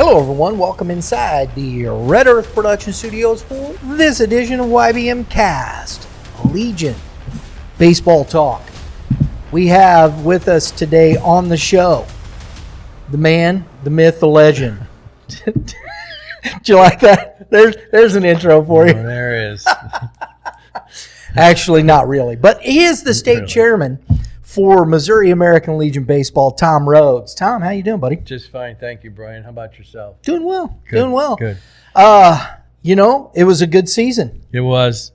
Hello, everyone. Welcome inside the Red Earth Production Studios for this edition of YBMcast, Legion Baseball Talk. We have with us today on the show the man, the myth, the legend. Do you like that? There's an intro for you. Oh, there is. Actually, not really, but he is the state chairman for Missouri American Legion Baseball, Tom Rhoads. Tom, how you doing, buddy? Just fine, thank you, Brian. How about yourself? Doing well. Good, Doing well. Good. It was a good season. It was.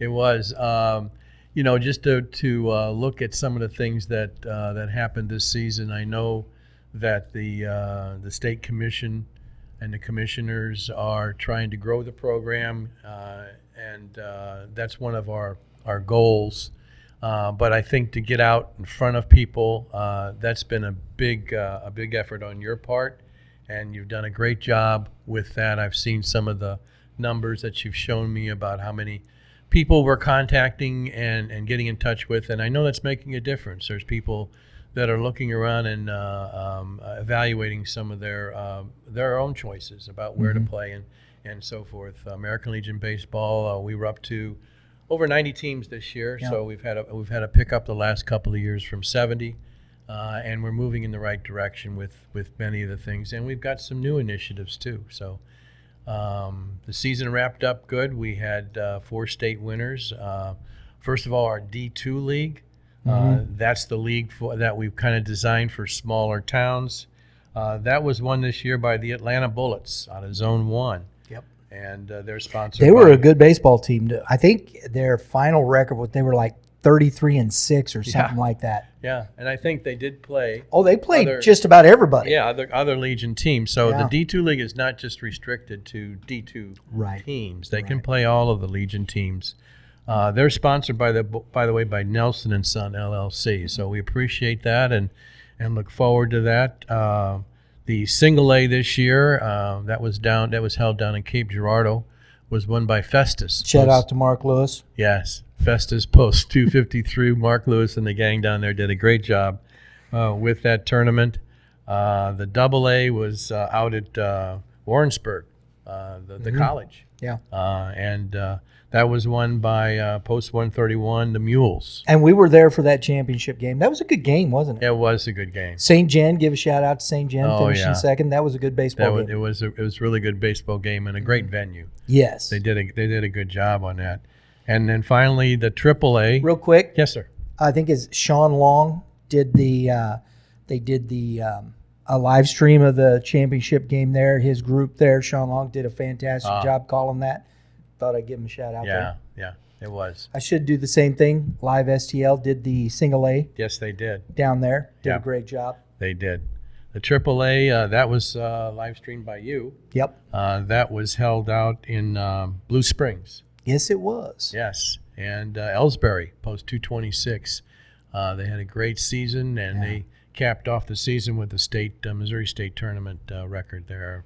Just to look at some of the things that happened this season. I know that the state commission and the commissioners are trying to grow the program, and that's one of our goals. But I think to get out in front of people, that's been a big effort on your part, and you've done a great job with that. I've seen some of the numbers that you've shown me about how many people we're contacting and getting in touch with, and I know that's making a difference. There's people that are looking around and evaluating some of their own choices about where to play and so forth. American Legion Baseball, we were up to over 90 teams this year, so we've had a pick up the last couple of years from 70, and we're moving in the right direction with many of the things, and we've got some new initiatives too. So the season wrapped up good. We had 4 state winners. First of all, our D2 league. That's the league that we've kind of designed for smaller towns. That was won this year by the Atlanta Bullets out of Zone 1. And they're sponsored. They were a good baseball team. I think their final record they were like 33-6 or something like that. Yeah, and I think they did play. Oh, they played just about everybody. Yeah, other Legion teams. So the D2 league is not just restricted to D2 teams. They can play all of the Legion teams. They're sponsored by the way by Nelson and Son LLC. So we appreciate that and look forward to that. The single A this year that was held down in Cape Girardeau was won by Festus. Shout out to Mark Lewis. Yes, Festus Post 253. Mark Lewis and the gang down there did a great job with that tournament. The double A was out at Warrensburg, the college. Yeah. And that was won by Post 131, the Mules. And we were there for that championship game. That was a good game, wasn't it? It was a good game. St. Jen, give a shout out to St. Jen, finishing second. That was a good baseball game. It was a really good baseball game and a great venue. Yes. They did a good job on that. And then finally the AAA. Real quick. Yes, sir. I think it's Sean Long did a live stream of the championship game there. His group there, Sean Long, did a fantastic job calling that. Thought I'd give him a shout out there. Yeah, it was. I should do the same thing. Live STL did the single A. Yes, they did. Down there. Did a great job. They did. The AAA, that was live streamed by you. Yep. That was held out in Blue Springs. Yes, it was. Yes. And Ellsbury, Post 226. They had a great season, and they capped off the season with the Missouri State Tournament record there.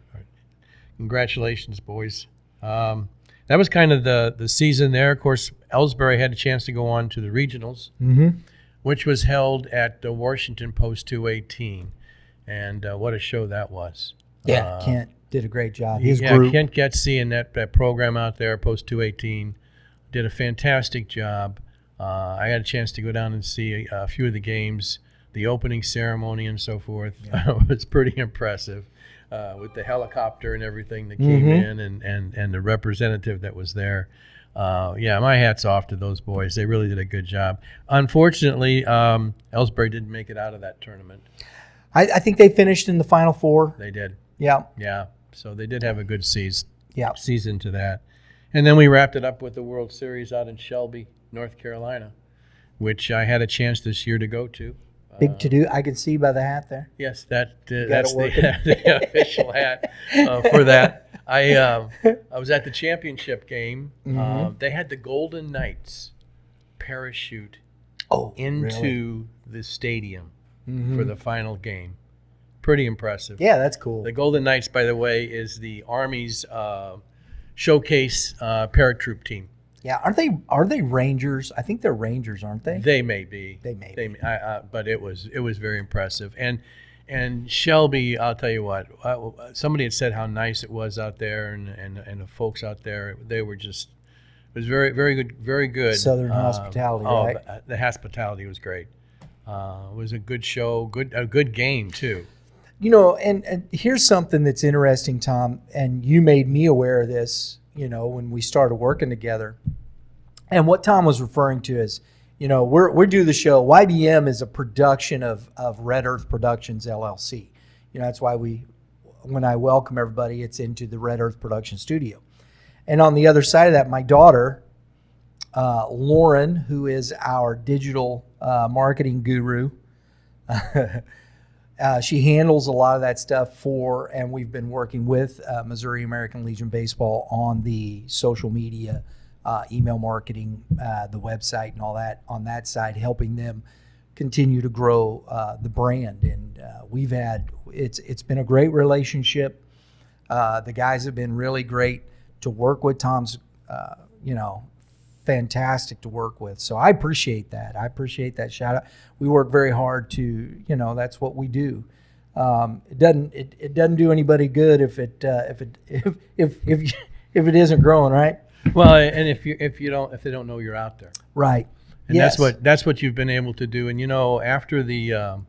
Congratulations, boys. That was kind of the season there. Of course, Ellsbury had a chance to go on to the regionals, which was held at the Washington Post 218. And what a show that was. Yeah, Kent did a great job. Kent Getsy and that program out there, Post 218, did a fantastic job. I had a chance to go down and see a few of the games, the opening ceremony and so forth. It was pretty impressive. With the helicopter and everything that came in and the representative that was there. My hat's off to those boys. They really did a good job. Unfortunately, Ellsbury didn't make it out of that tournament. I think they finished in the Final Four. They did. Yeah. Yeah. So they did have a good season to that. And then we wrapped it up with the World Series out in Shelby, North Carolina, which I had a chance this year to go to. Big to do. I can see by the hat there. Yes, that's the official hat for that. I was at the championship game. They had the Golden Knights parachute into the stadium for the final game. Pretty impressive. Yeah, that's cool. The Golden Knights, by the way, is the Army's showcase paratroop team. Yeah, are they Rangers? I think they're Rangers, aren't they? They may be. They may be. But it was very impressive. And And Shelby, I'll tell you what, somebody had said how nice it was out there, and the folks out there, they were just, it was very, very good, very good. Southern hospitality, right? The hospitality was great. It was a good show, a good game too. You know, and here's something that's interesting, Tom, and you made me aware of this, you know, when we started working together. And what Tom was referring to is, you know, we do the show. YBM is a production of Red Earth Productions, LLC. You know, that's why when I welcome everybody, it's into the Red Earth Production Studio. And on the other side of that, my daughter, Lauren, who is our digital marketing guru, she handles a lot of that stuff and we've been working with Missouri American Legion Baseball on the social media, email marketing, the website and all that on that side, helping them continue to grow the brand. And it's been a great relationship. The guys have been really great to work with. Tom's, fantastic to work with. So I appreciate that. I appreciate that shout out. We work very hard to, that's what we do. It doesn't do anybody good if it isn't growing, right? Well, and if they don't know you're out there, right? And yes. that's what you've been able to do. And after the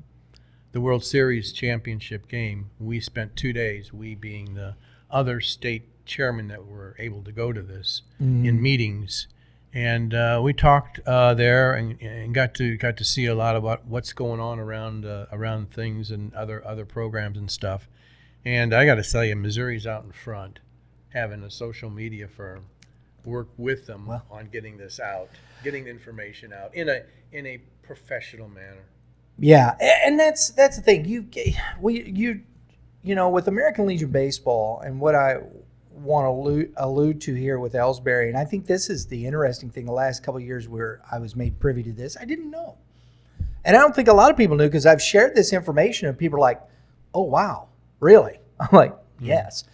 World Series championship game, we spent 2 days, we being the other state chairman that were able to go to this, in meetings. And we talked there and got to see a lot about what's going on around things and other programs and stuff. And I got to tell you, Missouri's out in front, having a social media firm work with them on getting this out, getting the information out in a professional manner. Yeah, and that's the thing. With American Legion Baseball and what I want to allude to here with Ellsbury, and I think this is the interesting thing. The last couple of years where I was made privy to this, I didn't know, and I don't think a lot of people knew, because I've shared this information and people are like, "Oh wow, really?" I'm like, "Yes,"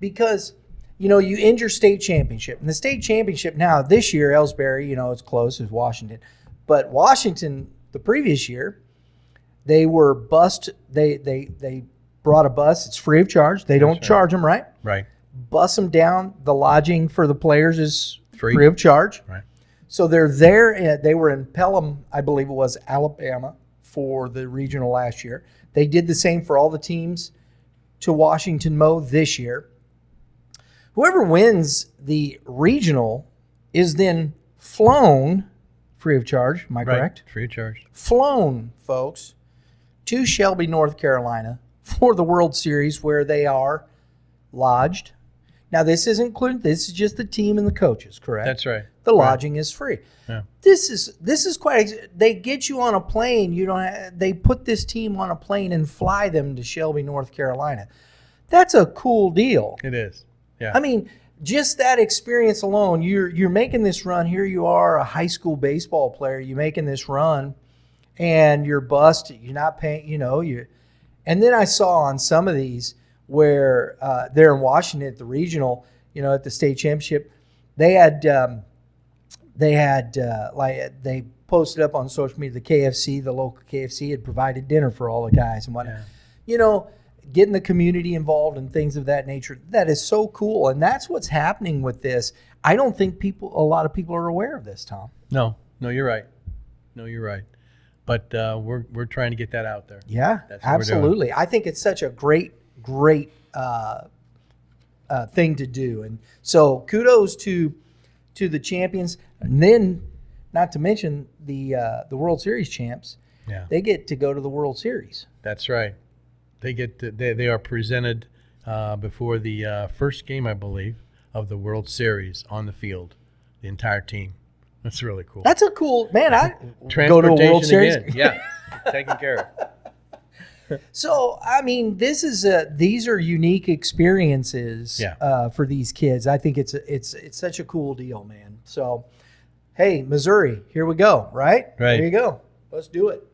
because you end your state championship, and the state championship now this year, Ellsbury, it's close as Washington, but Washington the previous year, they were bused. They brought a bus. It's free of charge. They don't charge them, right? Right. Bus them down. The lodging for the players is free of charge. Right. So they're there. They were in Pelham, I believe it was, Alabama, for the regional last year. They did the same for all the teams to Washington Mo this year. Whoever wins the regional is then flown free of charge. Am I correct? Free of charge. Flown, folks, to Shelby, North Carolina for the World Series, where they are lodged. Now, this is just the team and the coaches, correct? That's right. The lodging is free. Yeah. This is quite. They get you on a plane. They put this team on a plane and fly them to Shelby, North Carolina. That's a cool deal. It is. Yeah. I mean, just that experience alone. You're making this run. Here you are, a high school baseball player. You're making this run, and you're bused. You're not paying. And then I saw on some of these where they're in Washington at the regional, at the state championship, they posted up on social media, the local KFC had provided dinner for all the guys and whatnot. Yeah. Getting the community involved and things of that nature, that is so cool. And that's what's happening with this. I don't think a lot of people are aware of this, Tom. No, you're right. But we're trying to get that out there. Yeah, absolutely. I think it's such a great thing to do. And so kudos to the champions. And then, not to mention the World Series champs. Yeah. They get to go to the World Series. That's right. They are presented before the first game, I believe, of the World Series on the field, the entire team. That's really cool. That's a cool, man. I go to a World Series. Again. Yeah, taken care of. So, I mean, these are unique experiences for these kids. I think it's such a cool deal, man. So, hey, Missouri, here we go, right? Right. Here you go. Let's do it.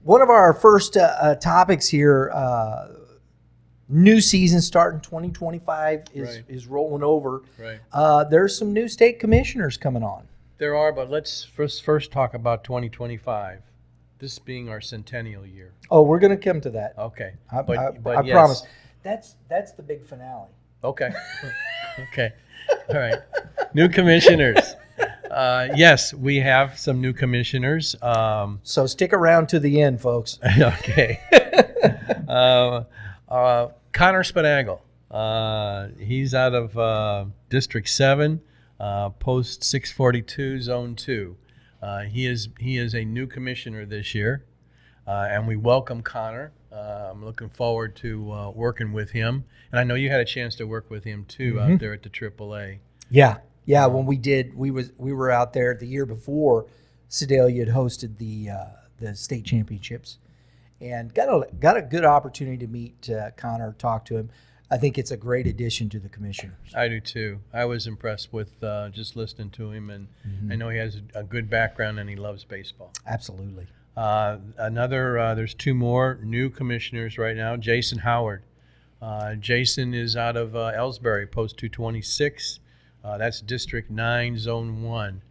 One of our first topics here, new season starting 2025 is rolling over. Right. There's some new state commissioners coming on. There are, but let's first talk about 2025. this being our centennial year. Oh, we're going to come to that. Okay. I Yes. promise. That's the big finale. Okay. Okay. All right. New commissioners. Yes, we have some new commissioners. So stick around to the end, folks. Okay. Connor Spinagle. He's out of District 7, Post 642, Zone 2. He is a new commissioner this year, and we welcome Connor. I'm looking forward to working with him. And I know you had a chance to work with him, too, out there at the AAA. Yeah. Yeah, when we were out there the year before Sedalia had hosted the state championships, and got a good opportunity to meet Connor, talk to him. I think it's a great addition to the commissioners. I do too. I was impressed with just listening to him, and I know he has a good background and he loves baseball. Absolutely. There's two more new commissioners right now. Jason Howard. Jason is out of Ellsbury, Post 226. That's District 9, Zone 1.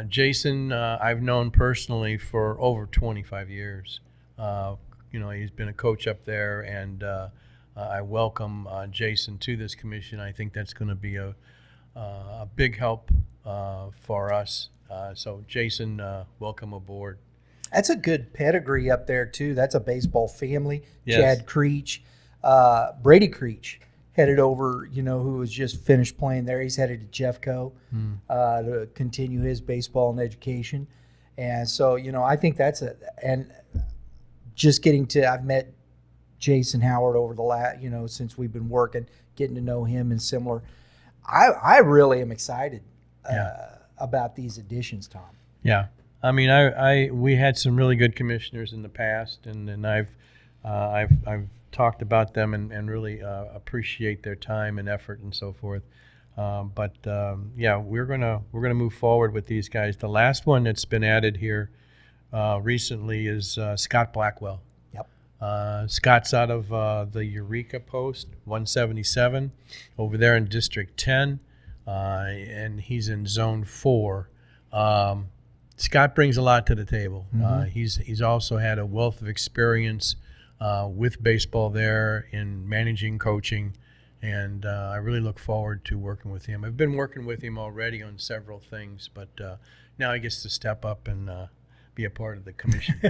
Jason, I've known personally for over 25 years. He's been a coach up there, and I welcome Jason to this commission. I think that's going to be a big help for us. So, Jason, welcome aboard. That's a good pedigree up there, too. That's a baseball family. Yes. Chad Creech, Brady Creech headed over, who was just finished playing there. He's headed to Jeffco to continue his baseball and education. And so, I think and just I've met Jason Howard over the last, since we've been working, getting to know him and similar. I really am excited about these additions, Tom. Yeah. I mean, we had some really good commissioners in the past, and I've talked about them and really appreciate their time and effort and so forth. We're gonna move forward with these guys. The last one that's been added here recently is Scott Blackwell. Yep. Scott's out of the Eureka Post 177 over there in District 10, and he's in Zone 4. Scott brings a lot to the table. He's also had a wealth of experience with baseball there in managing, coaching, and I really look forward to working with him. I've been working with him already on several things, but now he gets to step up and be a part of the commission.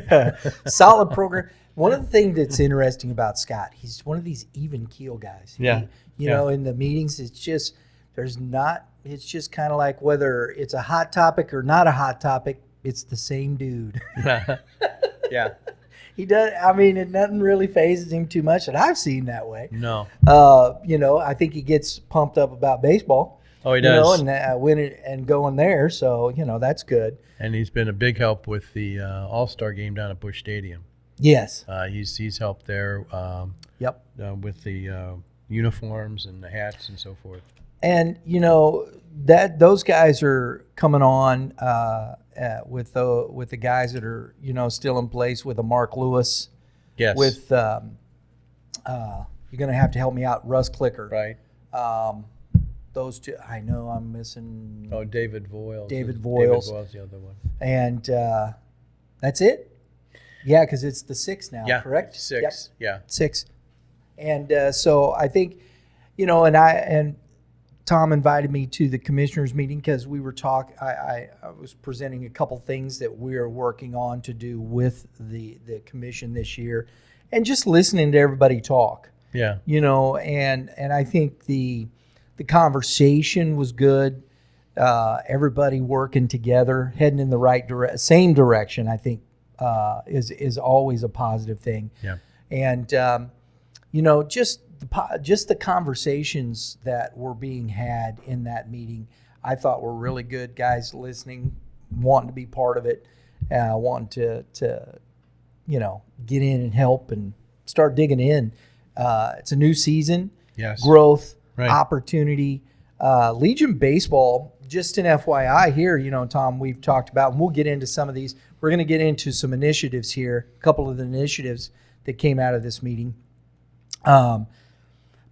Solid program. One of the things that's interesting about Scott, he's one of these even keel guys. Yeah. In the meetings, it's just it's just kind of like whether it's a hot topic or not a hot topic, it's the same dude. Yeah. He does. I mean, nothing really phases him too much that I've seen that way. No. I think he gets pumped up about baseball. Oh, he does. And winning and going there. So, that's good. And he's been a big help with the All-Star game down at Busch Stadium. Yes. He's helped there. Yep. With the uniforms and the hats and so forth. And that those guys are coming on with the guys that are still in place with a Mark Lewis. Yes. With you're going to have to help me out, Russ Clicker. Right. Those two, I know I'm missing. Oh, David Voiles. David Voiles, the other one. And that's it. Yeah, because it's the 6 now. Yeah. Correct. 6. Yep. Yeah. 6. And so I think, and Tom invited me to the commissioners meeting because we were I was presenting a couple things that we're working on to do with the commission this year, and just listening to everybody talk. Yeah. And I think the conversation was good. Everybody working together, heading in the same direction, I think is always a positive thing. Yeah. And just the conversations that were being had in that meeting, I thought were really good. Guys listening, wanting to be part of it, wanting to get in and help and start digging in. It's a new season. Yes. Growth, right. Opportunity. Legion Baseball, just an FYI here, Tom, we've talked about, and we'll get into some of these. We're going to get into some initiatives here, a couple of the initiatives that came out of this meeting.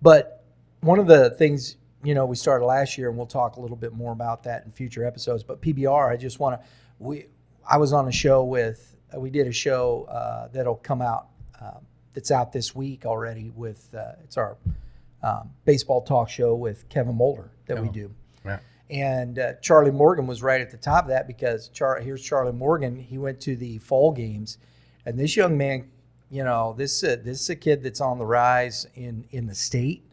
But one of the things, we started last year, and we'll talk a little bit more about that in future episodes, but PBR, I was on a show with we did a show that'll come out. That's out this week already. With it's our baseball talk show with Kevin Mulder that we do. Yeah. And Charlie Morgan was right at the top of that because here's Charlie Morgan. He went to the fall games, and this young man, this is a kid that's on the rise in the state.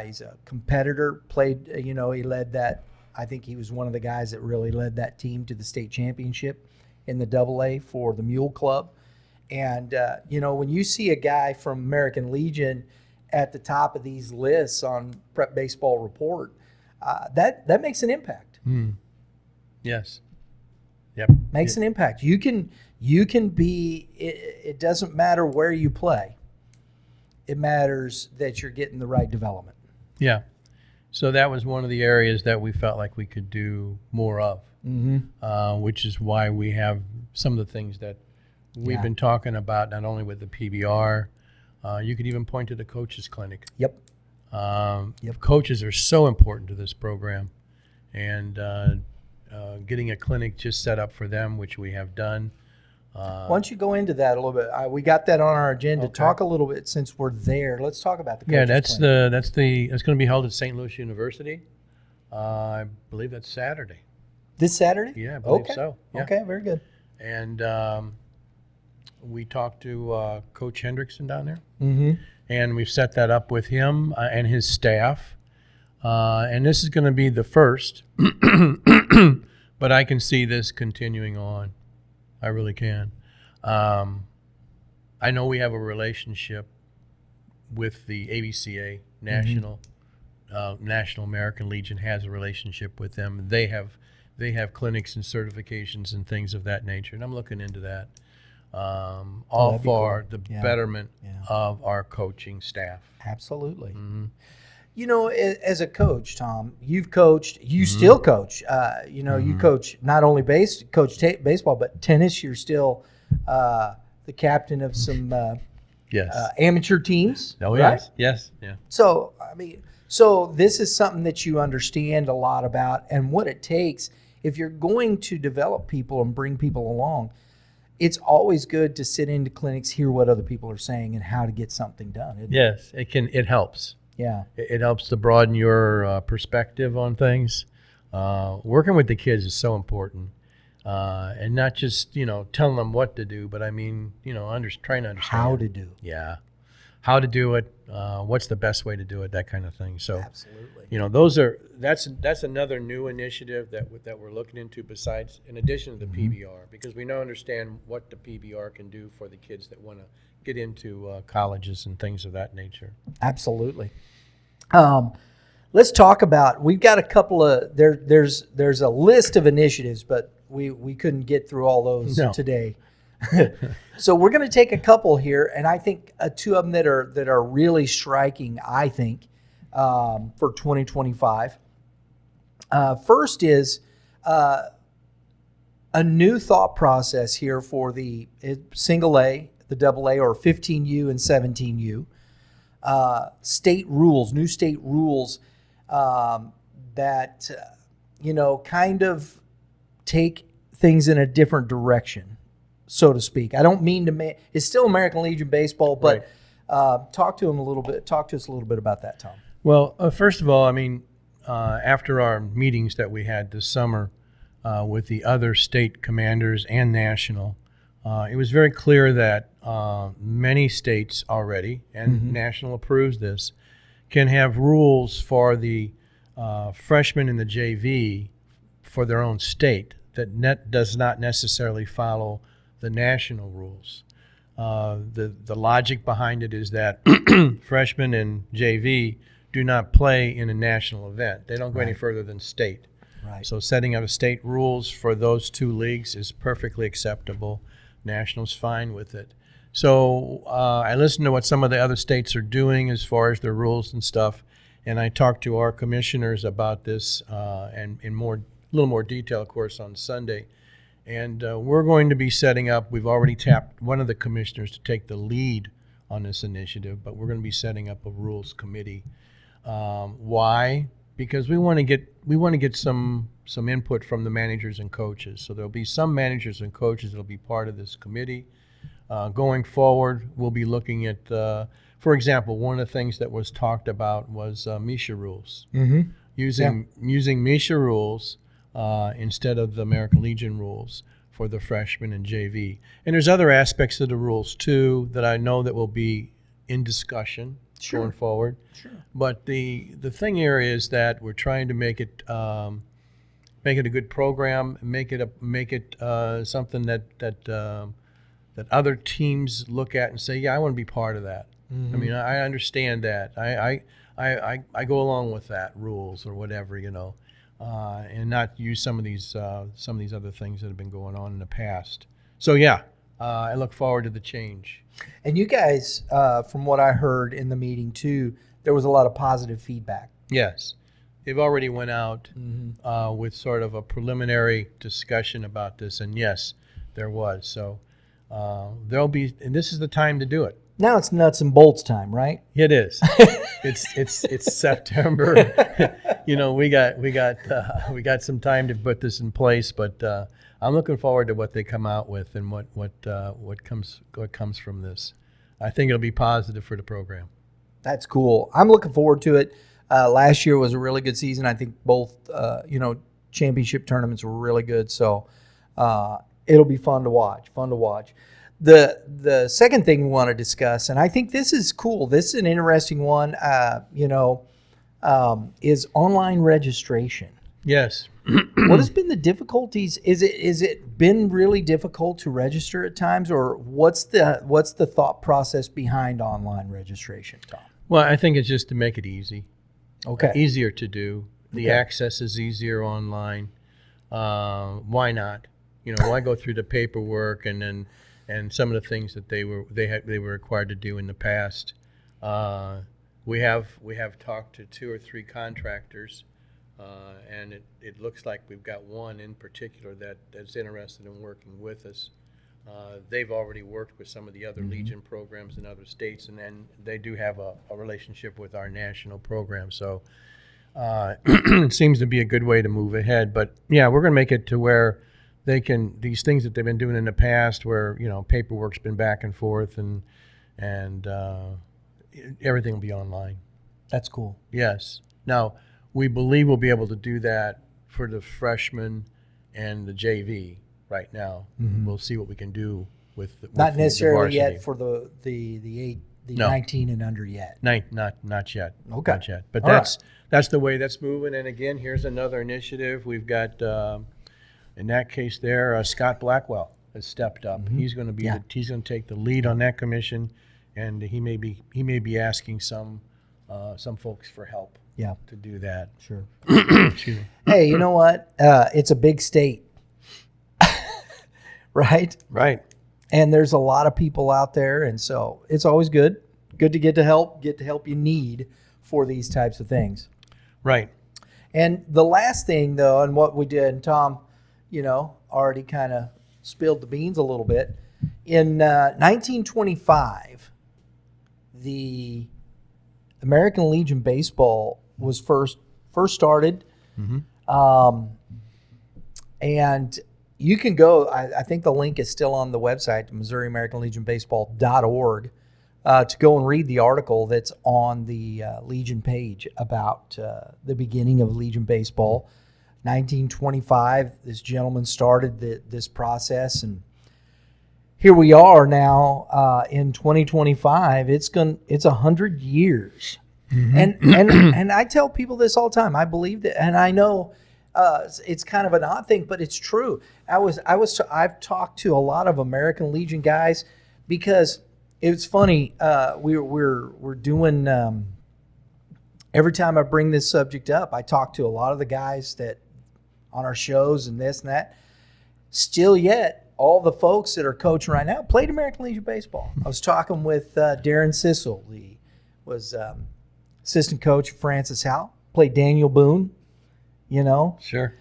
He's a competitor. Played, he led that. I think he was one of the guys that really led that team to the state championship in the AA for the Mule Club. And when you see a guy from American Legion at the top of these lists on Prep Baseball Report, that makes an impact. Yes. Yep. Makes an impact. You can be. It doesn't matter where you play. It matters that you're getting the right development. Yeah. So that was one of the areas that we felt like we could do more of, which is why we have some of the things that we've been talking about, not only with the PBR. You could even point to the coaches clinic. Yep. Coaches are so important to this program, and getting a clinic just set up for them, which we have done. Why don't you go into that a little bit? We got that on our agenda. Okay. Talk a little bit since we're there. Let's talk about the coaches clinic. clinic. It's going to be held at St. Louis University. I believe that's Saturday. This Saturday? Yeah, I believe so. Yeah. Okay, very good. And we talked to Coach Hendrickson down there, and we've set that up with him and his staff. And this is going to be the first, but I can see this continuing on. I really can. I know we have a relationship with the ABCA, National American Legion has a relationship with them. They have clinics and certifications and things of that nature, and I'm looking into that. All for cool. the betterment of our coaching staff. Absolutely. As a coach, Tom, you've coached. You still coach. You coach not only baseball, but tennis. You're still the captain of some amateur teams. Oh, right? Yes. Yeah. So so this is something that you understand a lot about, and what it takes if you're going to develop people and bring people along. It's always good to sit into clinics, hear what other people are saying, and how to get something done. Isn't Yes, it can. It helps. Yeah. It helps to broaden your perspective on things. Working with the kids is so important, and not just telling them what to do, but I mean trying to understand how to do. Yeah, how to do it. What's the best way to do it? That kind of thing. So absolutely. That's another new initiative that we're looking into besides in addition to the PBR, because we now understand what the PBR can do for the kids that want to get into colleges and things of that nature. Absolutely. Let's talk about. We've got a couple of there's a list of initiatives, but we couldn't get through all those today. So we're going to take a couple here, and I think two of them that are really striking. I think for 2025. First is a new thought process here for the single A, the double A, or 15U and 17U. New state rules that kind of take things in a different direction, so to speak. I don't mean to it's still American Legion baseball, but talk to us a little bit about that, Tom. Well, first of all, after our meetings that we had this summer with the other state commanders and national, it was very clear that many states already, and national approves this, can have rules for the freshmen in the JV for their own state that does not necessarily follow the national rules. The logic behind it is that freshmen in JV do not play in a national event. They don't go any further than state. Right. So setting up state rules for those two leagues is perfectly acceptable. National's fine with it. So I listened to what some of the other states are doing as far as their rules and stuff, and I talked to our commissioners about this and in a little more detail, of course, on Sunday. And we're going to be setting up, we've already tapped one of the commissioners to take the lead on this initiative, but we're going to be setting up a rules committee. Why? because we want to get some input from the managers and coaches. So there'll be some managers and coaches that'll be part of this committee. Going forward, we'll be looking at, for example, one of the things that was talked about was Misha rules. Mm-hmm. Using Misha rules instead of the American Legion rules for the freshmen and JV. And there's other aspects of the rules too that I know that will be in discussion going forward. Sure. But the thing here is that we're trying to make it a good program, make it something that other teams look at and say, yeah, I want to be part of that. Mm-hmm. I mean, I understand that. I go along with that rules or whatever, and not use some of these other things that have been going on in the past. So yeah, I look forward to the change. And you guys, from what I heard in the meeting too, there was a lot of positive feedback. Yes, they've already went out Mm-hmm. with sort of a preliminary discussion about this, and yes, there was. So there'll be, and this is the time to do it. Now it's nuts and bolts time, right? It is. It's September. We got some time to put this in place, but I'm looking forward to what they come out with and what comes from this. I think it'll be positive for the program. That's cool. I'm looking forward to it. Last year was a really good season. I think both championship tournaments were really good, so it'll be fun to watch. The second thing we want to discuss, and I think this is cool, this is an interesting one, is online registration. Yes. What has been the difficulties? Is it been really difficult to register at times, or what's the thought process behind online registration, Tom? Well, I think it's just to make it easy. Okay. Easier to do. The Okay. access is easier online. Why not? Why go through the paperwork and some of the things that they were required to do in the past. We have talked to 2 or 3 contractors, and it looks like we've got one in particular that's interested in working with us. They've already worked with some of the other Legion programs in other states, and then they do have a relationship with our national program. So it seems to be a good way to move ahead. But yeah, we're going to make it to where they can, these things that they've been doing in the past where, paperwork's been back and forth and everything will be online. That's cool. Yes. Now, we believe we'll be able to do that for the freshmen and the JV right now. Mm-hmm. We'll see what we can do with Not necessarily varsity. yet for the No. 19 and under yet. Not yet. Okay. Not yet. But All that's the way that's moving. And again, here's another initiative. We've got, in that case there, Scott Blackwell has stepped up. Mm-hmm. He's going to be Yeah. he's going to take the lead on that commission, and he may be asking some folks for help. Yeah. To do that. Sure. Excuse me. Hey, you know what? It's a big state, right? Right. And there's a lot of people out there, and so it's always good to get the help you need for these types of things. Right. And the last thing, though, and what we did, and Tom, already kind of spilled the beans a little bit. In 1925, the American Legion Baseball was first started. Mm-hmm. And you can go, I think the link is still on the website, MissouriAmericanLegionBaseball.org, to go and read the article that's on the Legion page about the beginning of Legion Baseball. 1925, this gentleman started this process, and here we are now in 2025. It's 100 years. Mm-hmm. And I tell people this all the time. I believe that, and I know it's kind of an odd thing, but it's true. I've talked to a lot of American Legion guys because it's funny. We're doing every time I bring this subject up, I talk to a lot of the guys that on our shows and this and that. Still yet, all the folks that are coaching right now played American Legion Baseball. I was talking with Darren Sissel. He was assistant coach of Francis Howell. Played Daniel Boone, Sure.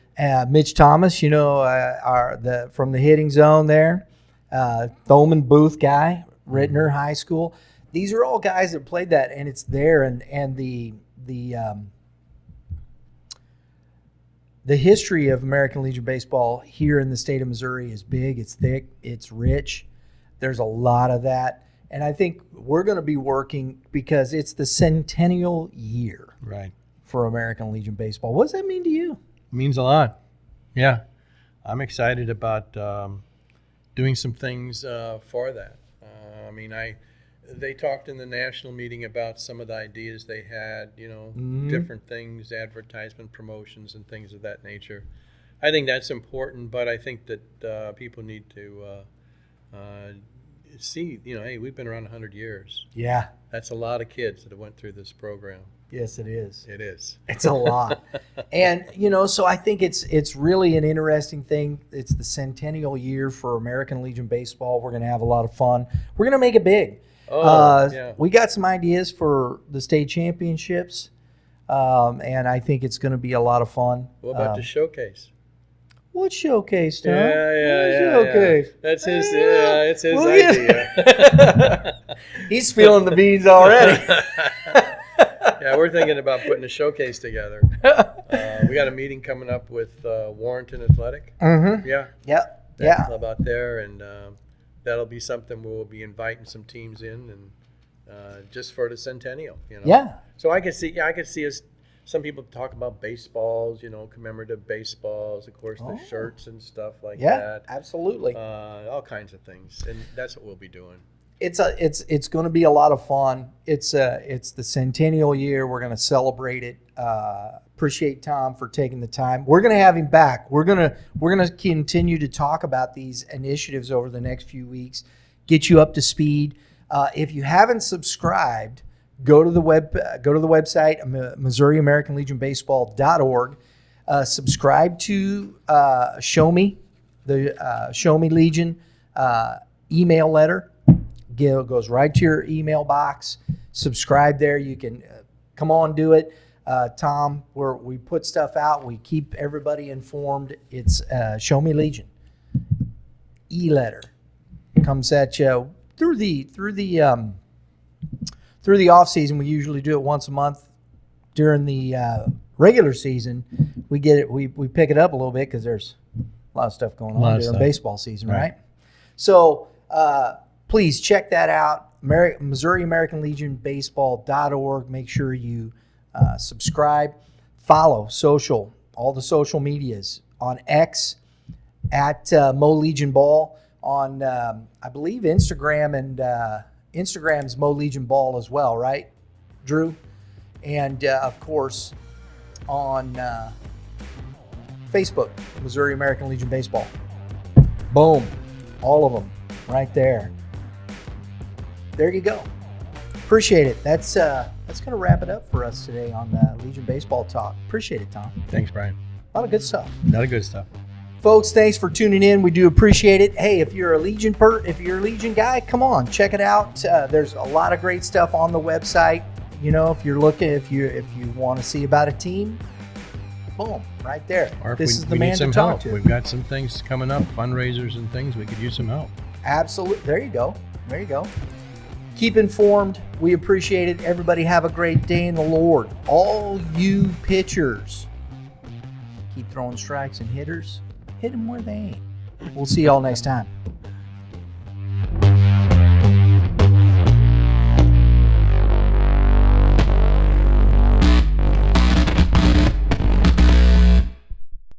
Mitch Thomas, from the hitting zone there. Thoman Booth guy, Rittner High School. These are all guys that played that, and it's there. And the the history of American Legion Baseball here in the state of Missouri is big, it's thick, it's rich. There's a lot of that. And I think we're going to be working because it's the centennial year Right. for American Legion Baseball. What does that mean to you? It means a lot. Yeah. I'm excited about doing some things for that. They talked in the national meeting about some of the ideas they had, different things, advertisement promotions and things of that nature. I think that's important, but I think that people need to see, hey, we've been around 100 years. Yeah. That's a lot of kids that have went through this program. Yes, it is. It is. It's a lot. And, so I think it's really an interesting thing. It's the centennial year for American Legion Baseball. We're going to have a lot of fun. We're going to make it big. Yeah. We got some ideas for the state championships, and I think it's going to be a lot of fun. What about the showcase? What showcase, Tom? Yeah. Showcase. That's his. It's his idea. He's feeling the beans already. Yeah, we're thinking about putting a showcase together. We got a meeting coming up with Warrenton Athletic. Mm-hmm. Yeah. Yep. That club out there, and that'll be something where we'll be inviting some teams in, and just for the centennial. Yeah. So I could see us. Some people talk about baseballs, commemorative baseballs, of course, the shirts and stuff like that. Yeah, absolutely. All kinds of things, and that's what we'll be doing. It's going to be a lot of fun. It's the centennial year. We're going to celebrate it. Appreciate Tom for taking the time. We're going to have him back. We're going to continue to talk about these initiatives over the next few weeks. Get you up to speed. If you haven't subscribed, go to the website, MissouriAmericanLegionBaseball.org. Subscribe to Show Me, the Show Me Legion email letter. It goes right to your email box. Subscribe there. You can come on, do it. Tom, we put stuff out. We keep everybody informed. It's Show Me Legion e-letter comes at you through the off season. We usually do it once a month. During the regular season, we get it. We pick it up a little bit because there's a lot of stuff going on during baseball season, right? So please check that out. MissouriAmericanLegionBaseball.org. Make sure you subscribe, follow all the social medias on X at Mo Legion Ball, on I believe Instagram, and Instagram's Mo Legion Ball as well, right, Drew? And of course on Facebook, Missouri American Legion Baseball. Boom, all of them right there. There you go. Appreciate it. That's going to wrap it up for us today on Legion Baseball Talk. Appreciate it, Tom. Thanks, Brian. A lot of good stuff. A lot of good stuff. Folks, thanks for tuning in. We do appreciate it. Hey, if you're a Legion guy, come on, check it out. There's a lot of great stuff on the website. If you're looking, if you want to see about a team, boom, right there. Or if this is the we man need some to talk help. to. We've got some things coming up, fundraisers and things. We could use some help. Absolutely. There you go. Keep informed. We appreciate it. Everybody have a great day in the Lord. All you pitchers, keep throwing strikes, and hitters, hit them where they ain't. We'll see y'all next time.